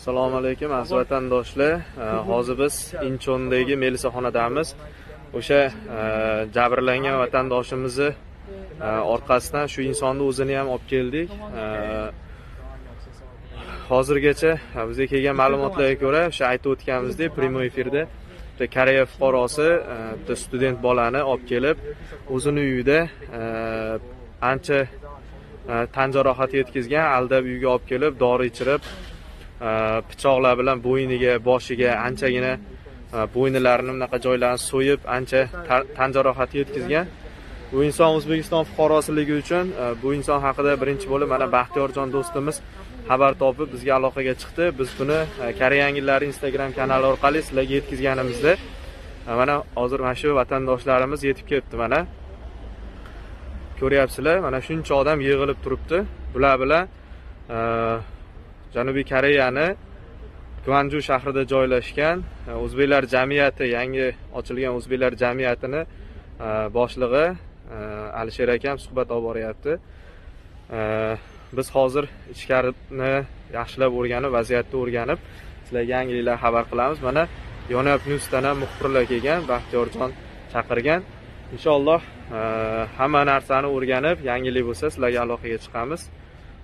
Assalomu alaykum aziz vatandoshlar. Hozir biz Inchondagi melisaxonadamiz. O'sha jabrlangan vatandoshimizni orqasidan shu insonni o'zini ham olib keldik. Hozirgacha bizga kelgan ma'lumotlarga ko'ra, o'sha aytib o'tganimizdek, primoy efirda Koreya fuqarosi student bolani olib kelib, o'zini uyida ancha tan jarohati yetkazgan, aldab uyga olib kelib, dori ichirib, pichoqlar bilan bo'yniga, boshiga anchagina bo'ynilarining bunaqa joylarini so'yib, ancha tan jarohati yetkazgan. Bu inson O'zbekiston fuqarosiligi uchun bu inson haqida birinchi bo'lib mana Baxtiyorjon do'stimiz xabar topib bizga aloqaga chiqdi. Biz buni Koreya Yangilari Instagram kanali orqali sizlarga yetkazganimizda mana hozir mana shu vatandoshlarimiz yetib kelibdi. Mana ko'ryapsizlar, mana shuncha odam yig'ilib turibdi. Bular bilan Janubiy Koreyani Gwanju shahrida joylashgan o'zbeklar jamiyati, yangi ochilgan o'zbeklar jamiyatini boshlig'i Alisher akam suhbat olib boryapti. Biz hozir ichkarini yaxshilab o'rganib, vaziyatni o'rganib, sizlarga yangiliklar xabar qilamiz. Mana Yonab News'dan ham muxbirlar kelgan, Baxtiyorjon chaqirgan. Inshaalloh hamma narsani o'rganib, yangilik bo'lsa sizlarga aloqaga chiqamiz.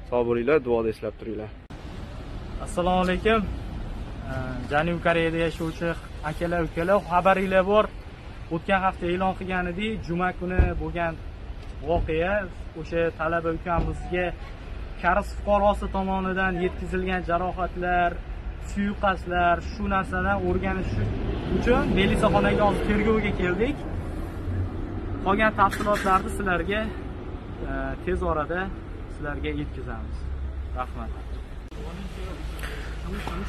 Sog' bo'linglar, duoda eslab turinglar. Assalomu alaykum. Janubiy Koreyada yashovchi akalar, ukalar, xabaringlar bor. O'tgan hafta e'lon qilgan edik, juma kuni bo'lgan voqea, o'sha talaba ukamizga Koreya fuqarosi tomonidan yetkazilgan jarohatlar, suiqasdlar, shu narsadan o'rganish uchun melisaxonaga hozir tergovga keldik. Qolgan tafsilotlarni sizlarga tez orada sizlarga yetkazamiz. Rahmat.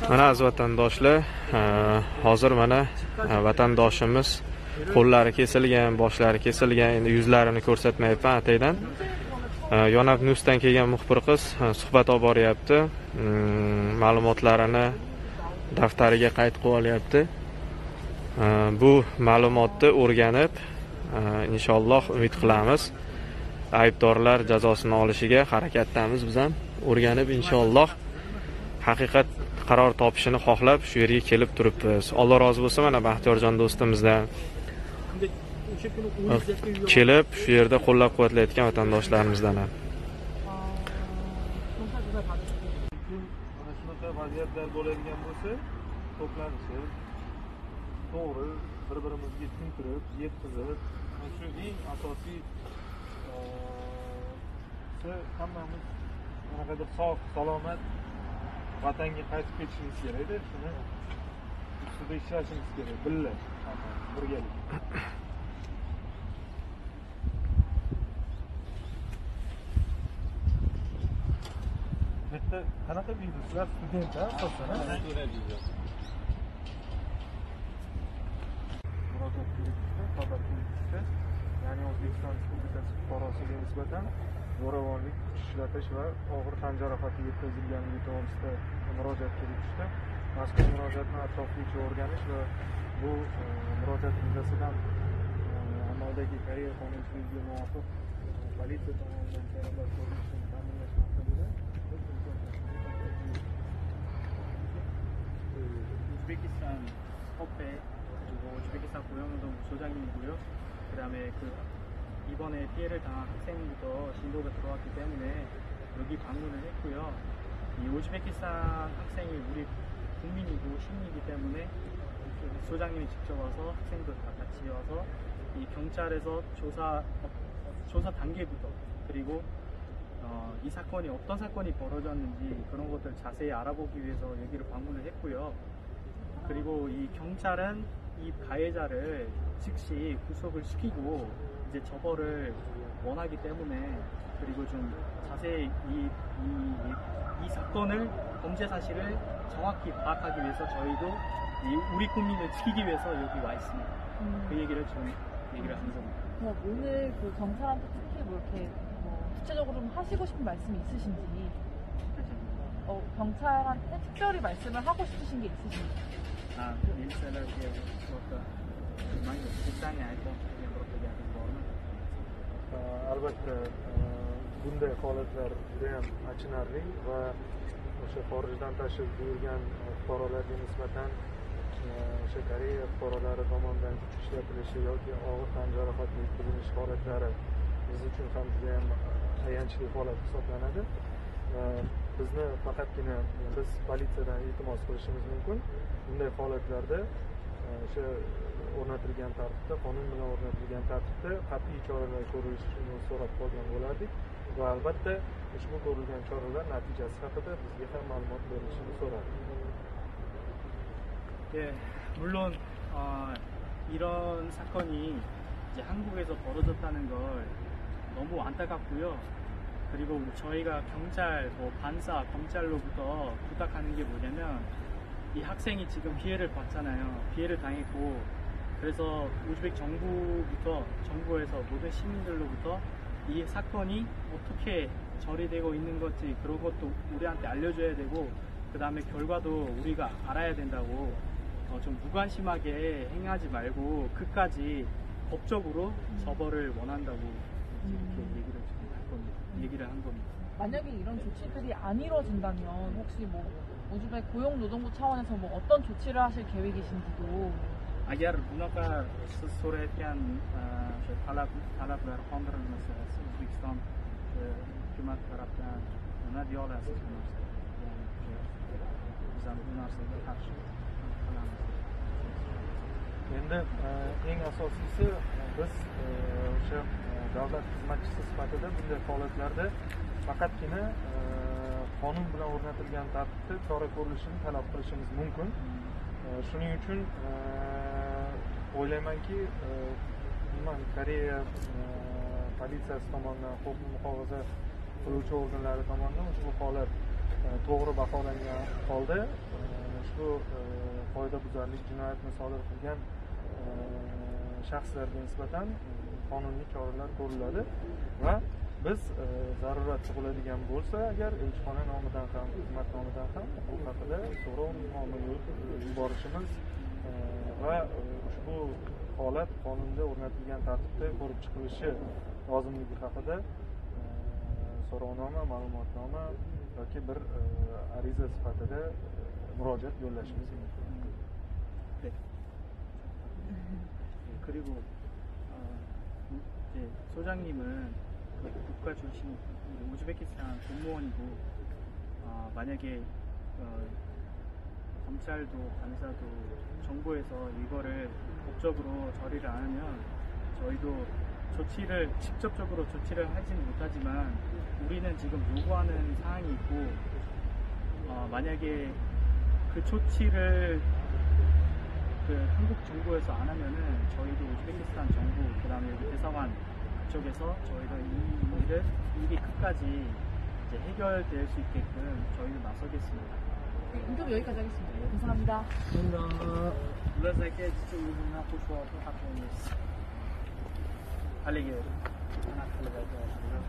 Mana aziz vatandoshlar, hozir mana vatandoshimiz qo'llari kesilgan, boshlari kesilgan, endi yuzlarini ko'rsatmayapman ataydan. Yonab News'dan kelgan muxbir qiz suhbat olib boryapti. Ma'lumotlarini daftariga qayd qilib olyapti. Bu ma'lumotni o'rganib, inshaalloh umid qilamiz, aybdorlar jazosini olishiga harakatdamiz. Biz ham o'rganib inshaalloh haqiqat qaror topishini xohlab shu yerga kelib turibmiz. Alloh rozi bo'lsin, mana Baxtiyorjon do'stimizdan kelib shu yerda qo'llab-quvvatlayotgan vatandoshlarimizdan ham. Shunaqa vaziyatlar bo'ladigan bo'lsa, to'planishib, to'g'ri bir-birimizga tushuntirib, yetkazib, shu eng asosiy hammamiz qanaqadir sog' salomat vatanga qaytib ketishimiz kerakda, shuni ustida ishlashimiz kerak, birga, birgalikda. Bitta qanaqa bizneslar studentlar asosan murojaat qilishda, xabar qilishda, ya'ni O'zbekiston Respublikasi fuqarosiga nisbatan zo'ravonlik, ishlatish va og'ir tan jarohati yetkazilganligi to'g'risida murojaat qilishda, mazkur murojaatni atroflicha o'rganish va bu murojaat yuzasidan amaldagi Koreya qonunchiligiga muvofiq politsiya tomonidan choralar ko'rishni ta'minlash maqsadida 우즈베키스탄 협회 그리고 우즈베키스탄 고용노동 소장님이고요. 그다음에 이번에 피해를 당한 학생부터 신고가 들어왔기 때문에 여기 방문을 했고요. 이 우즈베키스탄 학생이 우리 국민이고 시민이기 때문에 소장님이 직접 와서 학생들 다 같이 와서 이 경찰에서 조사 단계부터 그리고 이 사건이 어떤 사건이 벌어졌는지 그런 것들 자세히 알아보기 위해서 여기를 방문을 했고요. 그리고 이 경찰은 이 가해자를 즉시 구속을 시키고 이제 처벌을 원하기 때문에, 그리고 좀 자세히 이 사건을 범죄 사실을 정확히 파악하기 위해서 저희도 우리 국민을 지키기 위해서 여기 와 있습니다. 그 얘기를 좀 얘기를 하는 겁니다. 오늘 그 경찰한테 특히 뭐 이렇게 구체적으로 좀 하시고 싶은 말씀이 있으신지, 경찰한테 특별히 말씀을 하고 싶으신 게 있으신지. Miliciyalar pitanya aytmoqchiligim bormi? Albatta bunday holatlar juda ham achinarli va o'sha xorijdan tashrif buyurgan fuqarolarga nisbatan o'sha Koreya fuqarolari tomonidan kuch ishlatilishi yoki og'ir tan jarohati yetkazilishi holatlari biz uchun ham juda ham ayanchli holat hisoblanadi. Bizni faqatgina biz politsiyadan iltimos qilishimiz mumkin. Bunday holatlarda o'sha o'rnatilgan tartibda, qonun bilan o'rnatilgan tartibda qat'iy choralar ko'rilishini so'rab qolgan bo'lardik va albatta ushbu ko'rilgan choralar natijasi haqida bizga ham ma'lumot berilishini so'radik. 예, 물론 이런 사건이 이제 한국에서 벌어졌다는 걸 너무 안타깝고요. 그리고 저희가 경찰, 반사, 검찰로부터 부탁하는 게 뭐냐면 이 학생이 지금 피해를 봤잖아요. 피해를 당했고 그래서 우즈벡 정부에서 모든 시민들로부터 이 사건이 어떻게 처리되고 있는 건지 그런 것도 우리한테 알려줘야 되고 그 다음에 결과도 우리가 알아야 된다고 좀 무관심하게 행하지 말고 끝까지 법적으로 처벌을 원한다고 이렇게 얘기를 한 겁니다. 만약에 이런 조치들이 안 이루어진다면 혹시 뭐 우즈벡 고용노동부 차원에서 뭐 어떤 조치를 하실 계획이신지도. agar bunaqa siz so'rayotgan o'sha talablar qondirilmasa O'zbekiston hukumat tarafdan nima deya olasiz bu narsaga? Biz ham bu narsaga qarshi qilamiz. Endi eng asosiysi biz o'sha davlat xizmatchisi sifatida bunday holatlarda faqatgina qonun bilan o'rnatilgan tartibda chora ko'rilishini talab qilishimiz mumkin. Shuning uchun o'ylaymanki, Koreya politsiyasi tomonidan, huquqni muhofaza qiluvchi organlari tomonidan ushbu holat to'g'ri baholangan holda ushbu qoidabuzarlik jinoyatini sodir qilgan shaxslarga nisbatan qonuniy choralar ko'riladi va biz zarurat tug'iladigan bo'lsa agar elchixona nomidan ham xizmat nomidan ham bu haqida so'rovnoma yuborishimiz va ushbu holat qonunda o'rnatilgan tartibda ko'rib chiqilishi lozimligi haqida so'rovnoma, ma'lumotnoma yoki bir ariza sifatida murojaat yo'llashimiz mumkin. 네. 그리고 이제 소장님은 국가 출신 우즈베키스탄 공무원이고 만약에 검찰도 반사도 정부에서 이거를 법적으로 처리를 안 하면 저희도 직접적으로 조치를 하지는 못하지만 우리는 지금 요구하는 사항이 있고 만약에 그 조치를 한국 정부에서 안 하면은 저희도 우즈베키스탄 정부 그다음에 여기 대사관 그쪽에서 저희가 이 일이 끝까지 이제 해결될 수 있게끔 저희는 나서겠습니다. 네, 인터뷰 여기까지 하겠습니다. 감사합니다. Bizdagi chiqimlarni qo'shib haqimiz. Haligi ana qilib aytayapman.